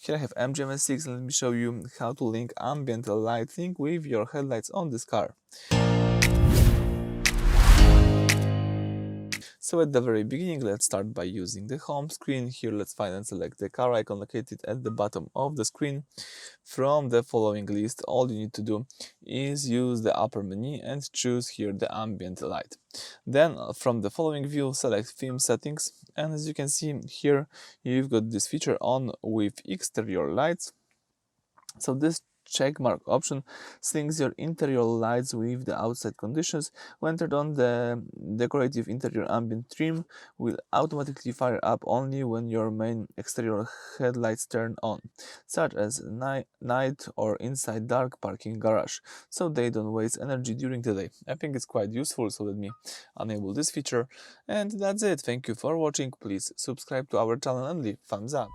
Here I have MGMS6 and let me show you how to link ambient lighting with your headlights on this car. So at the very beginning, let's start by using the home screen. Here let's find and select the car icon located at the bottom of the screen. From the following list, all you need to do is use the upper menu and choose here the ambient light. Then from the following view, select theme settings, and as you can see here, you've got this feature on with exterior lights. So this checkmark option syncs your interior lights with the outside conditions. When turned on, the decorative interior ambient trim will automatically fire up only when your main exterior headlights turn on, such as night or inside dark parking garage, so they don't waste energy during the day. I think it's quite useful, so let me enable this feature. And that's it. Thank you for watching. Please subscribe to our channel and leave thumbs up.